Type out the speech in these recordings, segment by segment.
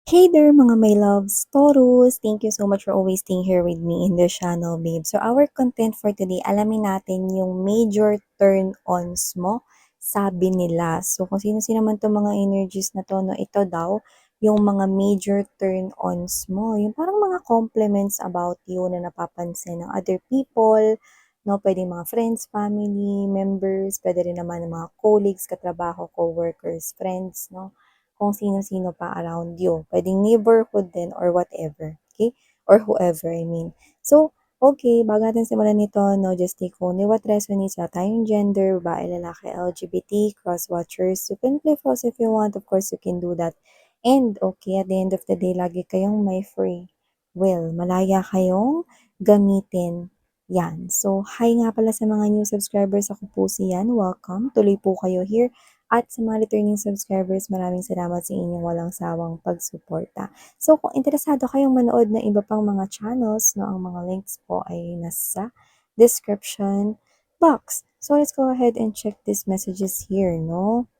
Hey there mga my loves, Taurus! Thank you so much for always staying here with me in the channel, babe. So our content for today, alamin natin yung major turn-ons mo, sabi nila. So kung sino-sino man itong mga energies na to, no, ito daw, yung mga major turn-ons mo. Yung parang mga compliments about you na napapansin ng other people, no, pwede mga friends, family, members, pwede rin naman ng mga colleagues, katrabaho, co-workers, friends, no, kung sino-sino pa around you. Pwedeng neighborhood din or whatever. Okay? Or whoever, I mean. So, okay, bago natin simulan nito, no, just take only what resonates sa tayong gender, babae, lalaki, LGBT, cross-watchers. You can play false if you want. Of course, you can do that. And, okay, at the end of the day, lagi kayong may free will. Malaya kayong gamitin yan. So, hi nga pala sa mga new subscribers. Ako po si Yan. Welcome. Tuloy po kayo here. At sa mga returning subscribers, maraming salamat sa inyong walang sawang pagsuporta. So kung interesado kayong manood ng iba pang mga channels, no, ang mga links po ay nasa description box. So let's go ahead and check these messages here, no?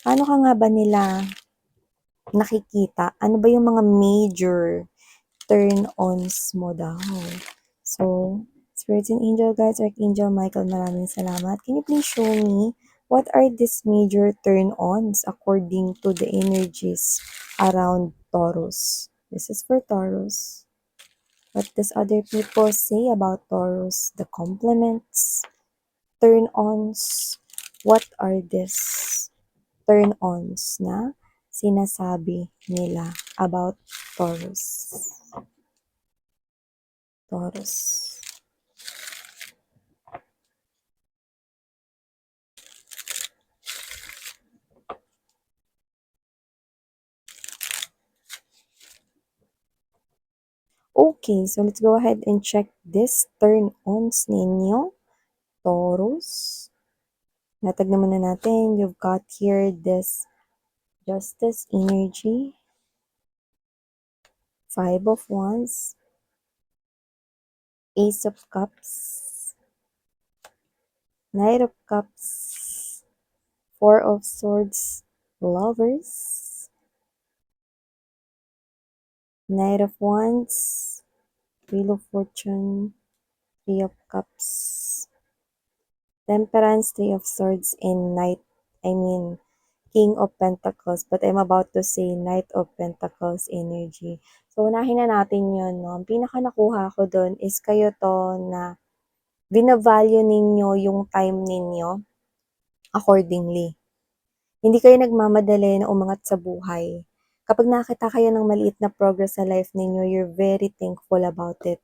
Paano ka nga ba nila nakikita? Ano ba yung mga major turn-ons mo daw? So, Spirits and Angel Guides, Archangel Michael, maraming salamat. Can you please show me what are these major turn-ons according to the energies around Taurus? This is for Taurus. What does other people say about Taurus? The compliments, turn-ons. What are these turn-ons na sinasabi nila about Taurus? Taurus. Okay, so let's go ahead and check this turn-ons ninyo, Taurus. Natag naman na natin, you've got here this Justice energy, Five of Wands, Ace of Cups, Knight of Cups, Four of Swords, Lovers, Knight of Wands, Wheel of Fortune, Three of Cups, Temperance, Three of Swords, and King of Pentacles, but I'm about to say Knight of Pentacles energy. So, unahin na natin yun, no? Ang pinaka nakuha ko doon is kayo to na binavalue ninyo yung time ninyo accordingly. Hindi kayo nagmamadali na umangat sa buhay. Kapag nakita kayo ng maliit na progress sa life ninyo, you're very thankful about it.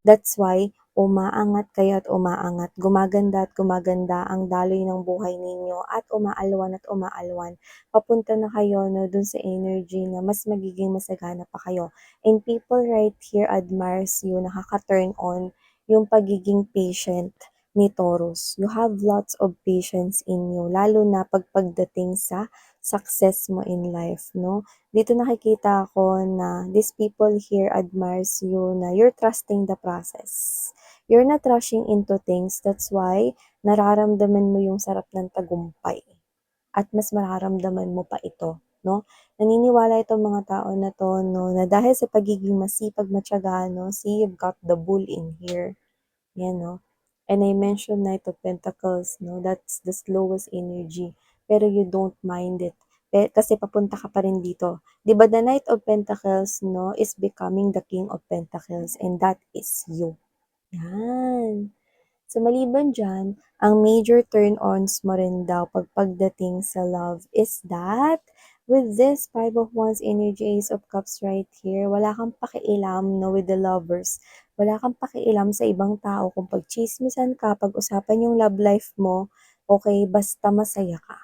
That's why, umaangat kayo at umaangat. Gumaganda at gumaganda ang daloy ng buhay ninyo at umaalwan at umaalwan. Papunta na kayo no, dun sa energy na mas magiging masagana pa kayo. And people right here admires you, nakaka-turn on yung pagiging patient ni Taurus. You have lots of patience in you, lalo na pagdating sa success mo in life, no? Dito nakikita ko na these people here admires you na you're trusting the process. You're not rushing into things. That's why nararamdaman mo yung sarap ng tagumpay. At mas mararamdaman mo pa ito, no? Naniniwala itong mga tao na to, no, na dahil sa pagiging masipag, matyaga, no, see, you've got the bull in here. Yan, no? And I mentioned Knight of Pentacles, no? That's the slowest energy. Pero you don't mind it. Kasi papunta ka pa rin dito. Di ba the Knight of Pentacles, no, is becoming the King of Pentacles. And that is you. Yan. So, maliban dyan, ang major turn-ons mo rin daw pagdating sa love is that with this Five of Wands energy, Ace of Cups right here, wala kang pakialam no, with the lovers. Wala kang pakialam sa ibang tao kung pag-chismisan ka, pag-usapan yung love life mo, okay, basta masaya ka.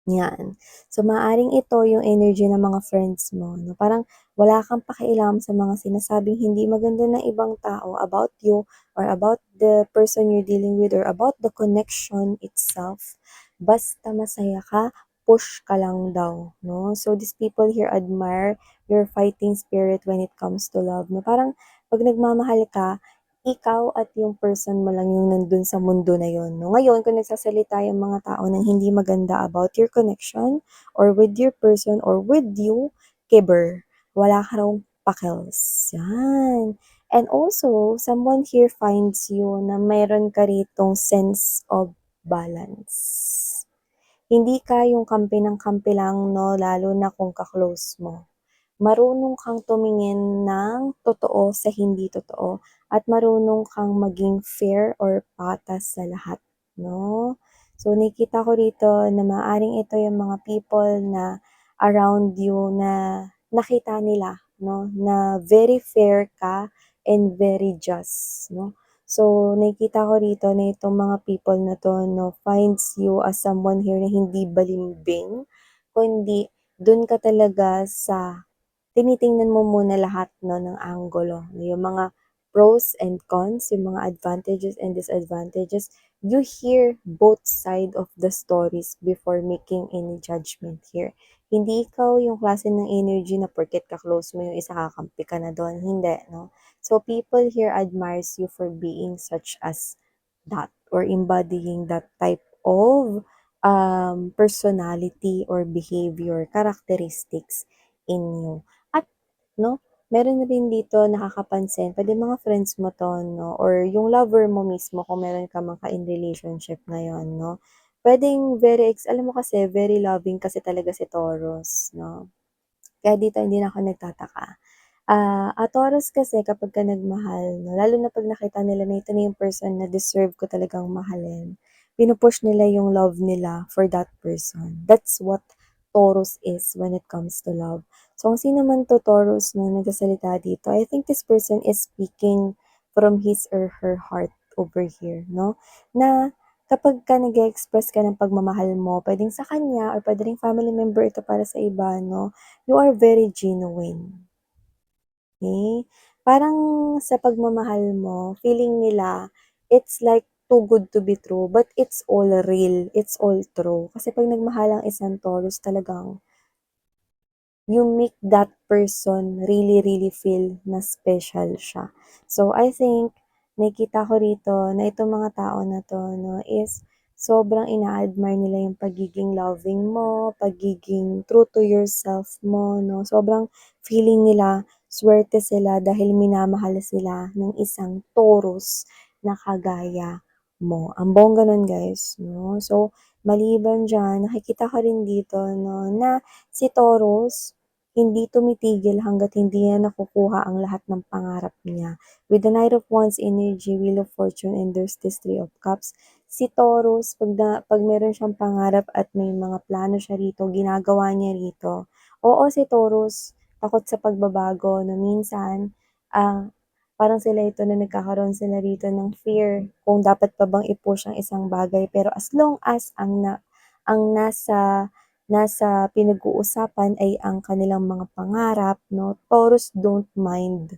Yan. So, maaring ito yung energy ng mga friends mo. No? Parang wala kang pakialam sa mga sinasabing hindi maganda ng ibang tao about you or about the person you're dealing with or about the connection itself. Basta masaya ka, push ka lang daw. No? So, these people here admire your fighting spirit when it comes to love. No? Parang pag nagmamahal ka, ikaw at yung person mo lang yung nandun sa mundo na yun. No? Ngayon, kung nagsasalita yung mga tao ng hindi maganda about your connection or with your person or with you, giver. Wala ka raw pakils. Yan. And also, someone here finds you na mayroon ka ritong sense of balance. Hindi ka yung kampi ng kampi lang 'no, lalo na kung ka-close mo. Marunong kang tumingin ng totoo sa hindi totoo at marunong kang maging fair or patas sa lahat 'no. So nakikita ko rito na maaaring ito yung mga people na around you na nakita nila 'no, na very fair ka and very just 'no. So, nakikita ko rito na itong mga people na 'to 'no, finds you as someone here na hindi balimbing, kundi dun ka talaga sa tinitingnan mo muna lahat 'no, ng anggulo. Yung mga pros and cons, yung mga advantages and disadvantages. You hear both side of the stories before making any judgment here. Hindi ikaw yung klase ng energy na porket ka-close mo yung isa kakampi ka na dun, hindi 'no. So, people here admires you for being such as that or embodying that type of personality or behavior, characteristics in you. At 'no, meron rin dito nakakapansin, puwedeng mga friends mo 'to 'no, or yung lover mo mismo kung meron ka man ka in relationship ngayon 'no. Puwedeng alam mo kasi very loving kasi talaga si Taurus 'no. Kaya dito hindi na ako nagtataka. Taurus kasi kapagka nagmahal 'no, lalo na 'pag nakita nila na ito na yung person na deserve ko talagang mahalin, pinu-push nila yung love nila for that person. That's what Taurus is when it comes to love. So, kung sino man 'to Taurus na nagsasalita dito, I think this person is speaking from his or her heart over here 'no, na kapagka nag-e-express ka ng pagmamahal mo, puwedeng sa kanya or puwede ring family member ito para sa iba 'no, you are very genuine. Okay, parang sa pagmamahal mo feeling nila it's like too good to be true, but it's all real, it's all true. Kasi 'pag nagmahal ang isang Taurus talagang you make that person really, really feel na special siya. So, I think nakikita ko rito na itong mga tao na 'to 'no, is sobrang ina-admire nila yung pagiging loving mo, pagiging true to yourself mo 'no. Sobrang feeling nila swerte sila dahil minamahal sila ng isang Taurus na kagaya mo. Ang bongga nun guys 'no. So, maliban diyan nakikita ko rin dito 'no, na si Taurus hindi tumitigil hangga't hindi niya nakukuha ang lahat ng pangarap niya. With the Knight of Wands energy, Wheel of Fortune, and there's this Three of Cups, si Taurus 'pag meron siyang pangarap at may mga plano siya rito, ginagawa niya rito. Oo, si Taurus takot sa pagbabago na minsan, parang sila ito na nagkakaroon sila rito ng fear kung dapat pa bang i-push ang isang bagay. Pero as long as ang nasa pinag-uusapan ay ang kanilang mga pangarap 'no, Taurus don't mind,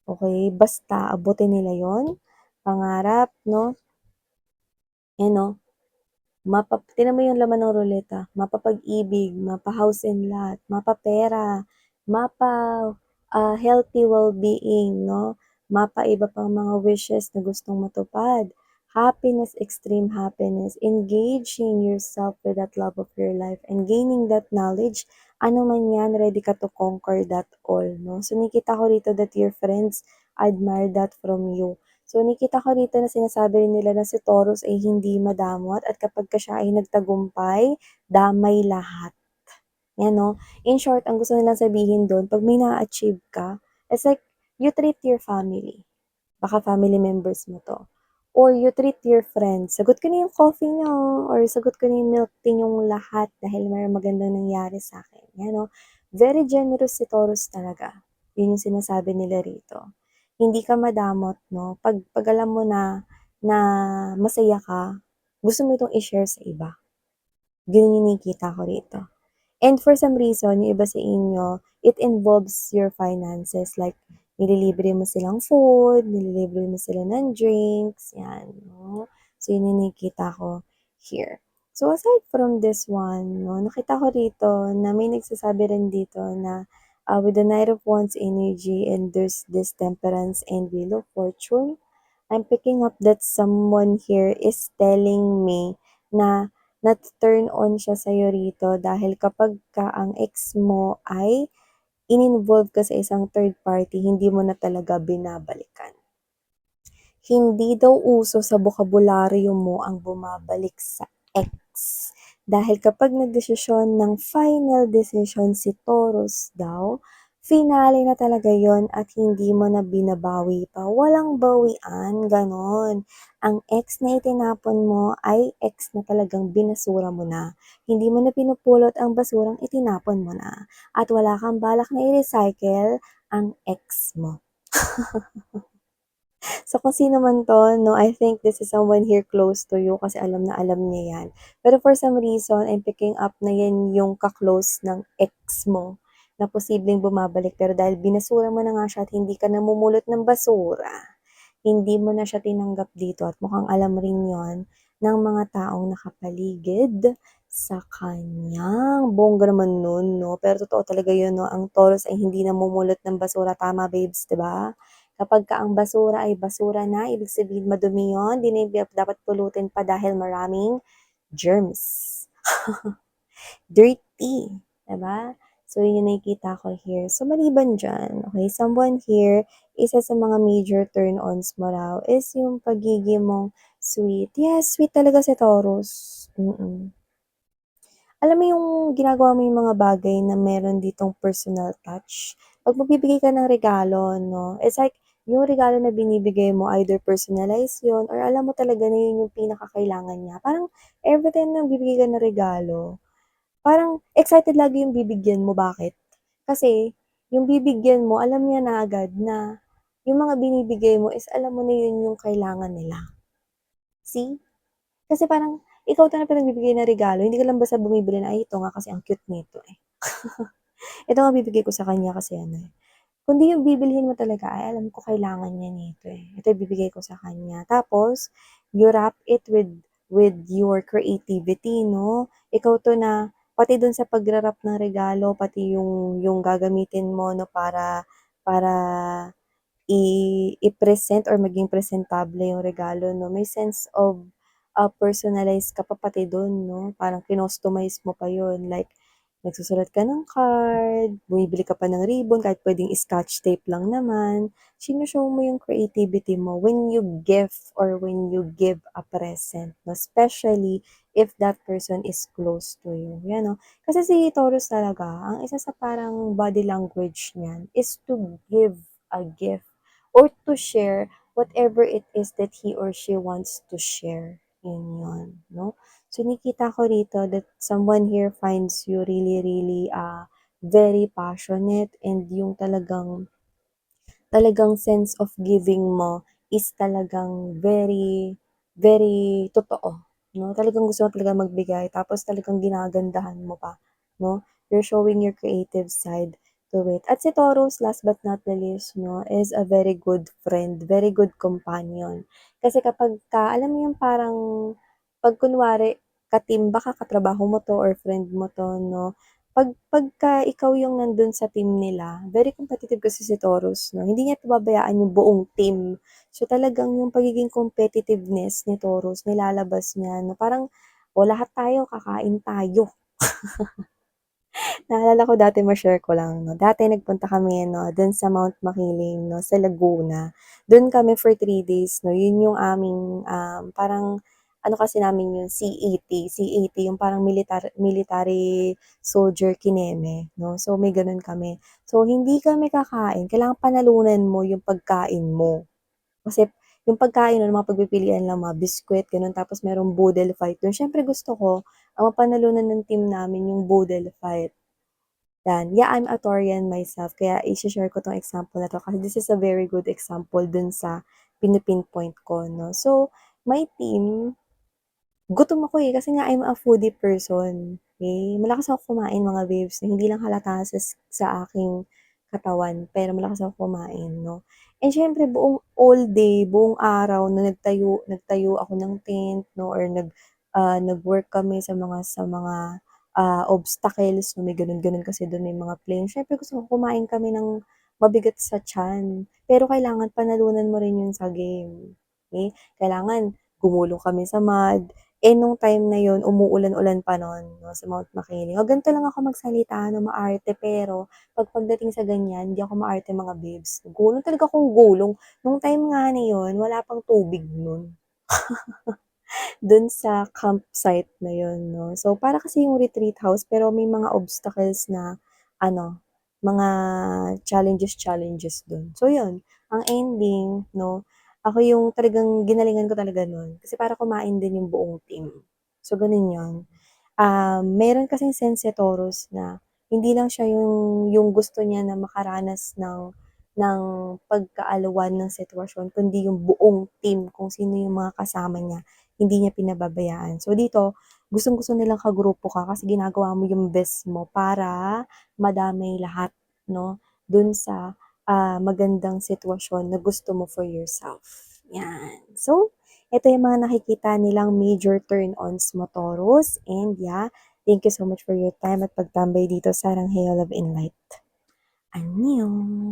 okey? Basta abutin nila yon pangarap 'no, ayan 'no, tignan mo yung laman ng ruleta, mapapag-ibig, mapa-house and lot, mapa-pera, mapa, healthy well-being 'no, mapa-iba pang mga wishes na gustong matupad, happiness, extreme happiness, engaging yourself with that love of your life and gaining that knowledge, ano man yan, ready ka to conquer that all 'no. So nakikita ko rito that your friends admire that from you. So, nakita ko rito na sinasabi rin nila na si Taurus ay hindi madamot at kapagka siya ay nagtagumpay, damay lahat. Yan 'no. In short, ang gusto nilang sabihin dun 'pag may naa-achieve ka, it's like you treat your family. Baka family members mo 'to. Or you treat your friends, "Sagot ko na yung coffee niyo," or "Sagot ko na yung milk tea niyong lahat dahil may magandang nangyari sa'kin." 'Yan 'no. Very generous si Taurus talaga. Yun yung sinasabi nila rito. Hindi ka madamot 'no, 'pag alam mo na na masaya ka, gusto mo itong i-share sa iba. Ganun yung nakikita ko rito. And for some reason, yung iba sa inyo, it involves your finances like nililibre mo silang food, nililibre mo sila ng drinks, yan, 'no. So, yun yung nakikita ko here. So, aside from this one 'no, nakita ko rito na may nagsasabi rin dito na, with the Knight of Wands energy and there's this Temperance and Wheel of Fortune, I'm picking up that someone here is telling me na natu-turn on siya sa'yo rito dahil kapagka ang ex mo ay in-involve ka sa isang third party, hindi mo na talaga binabalikan. Hindi daw uso sa bokabularyo mo ang bumabalik sa ex. Dahil kapag nagdesisyon ng final decision si Taurus daw, finale na talaga yon at hindi mo na binabawi pa. Walang bawian, ganon. Ang ex na itinapon mo ay ex na talagang binasura mo na. Hindi mo na pinupulot ang basurang itinapon mo na. At wala kang balak na i-recycle ang ex mo. So, kung sino man 'to 'no, I think this is someone here close to you kasi alam na alam niya 'yan. Pero for some reason, I'm picking up na 'yan yung ka-close ng ex mo na posibleng bumabalik pero dahil binasura mo na nga siya at hindi ka namumulot ng basura, hindi mo na siya tinanggap dito at mukhang alam rin 'yon ng mga taong nakapaligid sa kanya. Bongga naman nun 'no, pero totoo talaga 'yun 'no, ang Taurus ay hindi namumulot ng basura, tama babes, 'di ba? Kapagka ang basura ay basura na, ibig sabihin madumi 'yun, 'di na dapat pulutin pa dahil maraming germs. Dirty, 'di ba? So, yun yung nakikita ko here. So, maliban diyan, okay, someone here, isa sa mga major turn-ons mo raw is yung pagiging mong sweet. Yes, sweet talaga si Taurus. Alam mo yung ginagawa mo yung mga bagay na meron ditong personal touch. 'Pag magbibigay ka ng regalo 'no, it's like yung regalo na binibigay mo either personalize yun or alam mo talaga na yun yung pinakakailangan niya. Parang everytime na nagbibigay ka ng regalo, parang excited lagi yung bibigyan mo, bakit? Kasi yung bibigyan mo alam niya na agad na yung mga binibigay mo is alam mo na yun yung kailangan nila. See? Kasi parang ikaw 'to na pinagbibigay na regalo, hindi ka lang basta bumibili na, "Ay ito nga kasi ang cute nito, eh. Ito nga bibigay ko sa kanya kasi ano, eh." Kundi yung bibilhin mo talaga, "Ay alam ko kailangan niya nito, eh. Ito ibibigay ko sa kanya." Tapos you wrap it with your creativity 'no. Ikaw 'to na pati dun sa pagra-wrap ng regalo, pati yung gagamitin mo 'no para i-present or maging presentable yung regalo 'no, may sense of, personalize ka pa pati dun 'no, parang kinostomize mo pa yun like nagsusulat ka ng card, bumibili ka pa ng ribbon kahit puwedeng scotch tape lang naman, shino-show mo yung creativity mo when you gift or when you give a present 'no, especially if that person is close to you, yan 'no. Kasi si Taurus talaga ang isa sa parang body language niyan is to give a gift or to share whatever it is that he or she wants to share, yun, 'no. So nakikita ko rito that someone here finds you really, really, very passionate and yung talagang talagang sense of giving mo is talagang very, very totoo, 'no? Talagang gusto mo talaga magbigay tapos talagang ginagandahan mo pa, 'no? You're showing your creative side to it. At si Taurus, last but not the least, 'no, is a very good friend, very good companion. Kasi kapagka alam mo yung parang 'pag kunwari ka-team, baka katrabaho mo 'to or friend mo 'to, 'no, pagka ikaw yung nandun sa team nila, very competitive kasi si Taurus 'no, hindi niya pababayaan yung buong team. So, talagang yung pagiging competitiveness ni Taurus nilalabas niya 'no, parang, "O lahat tayo kakain tayo." Naalala ko dati ma-share ko lang 'no, dati nagpunta kami 'no, dun sa Mount Makiling 'no, sa Laguna. Dun kami for 3 days 'no, yun yung aming, parang ano kasi namin yun, CAT. CAT yung parang military soldier kineme 'no, so may ganun kami. So hindi kami kakain, kailangan panalunan mo yung pagkain mo. Kasi yung pagkain nun mga pagpipilian lang, mga biskwit gano'n, tapos merong boodle fight dun. Siyempre gusto ko ang mapanalunan ng team namin yung boodle fight. Yan, yeah, I'm a Taurian myself kaya i-she-share ko 'tong example na 'to kasi this is a very good example dun sa pini-pinpoint ko 'no. So, my team, gutom ako, kasi nga I'm a foodie person, okey. Malakas ako kumain mga babes, hindi lang halata sa aking katawan, pero malakas ako kumain 'no. And siyempre buong all day, buong araw na nagtayo ako ng tent 'no or nag-work kami sa mga, obstacles 'no, may gano'n-gano'n kasi do'n, may mga plain. Siyempre gusto ko kumain kami ng mabigat sa tiyan, pero kailangan panalunan mo rin 'yun sa game, okey. Kailangan gumulong kami sa mud, Eh, nung time na yun, umuulan-ulan pa nun 'no, sa Mount Makiling. O ganito lang ako magsalita 'no, maarte, pero pagdating sa ganyan, hindi ako maarte mga babes. Gulong talaga akong gulong. Nung time nga na yun, wala pang tubig nun. Dun sa campsite na yun 'no. So, para kasi yung retreat house pero may mga obstacles na ano, mga challenges dun. So yun, ang ending 'no, ako yung talagang ginalingan ko talaga nun kasi para kumain din yung buong team. So ganun yun. Meron kasing Sense Taurus na hindi lang siya yung gusto niya na makaranas ng pagkaalwan ng sitwasyon, kundi yung buong team, kung sino yung mga kasama niya, hindi niya pinababayaan. So dito, gustong-gusto nilang kagrupo ka kasi ginagawa mo yung best mo para madamay lahat 'no, dun sa, magandang sitwasyon na gusto mo for yourself, 'yan. So, ito yung mga nakikita nilang major turn-ons mo, Taurus. And yeah, thank you so much for your time at pagtambay dito sa Rangheo Love and Light. Annyeong!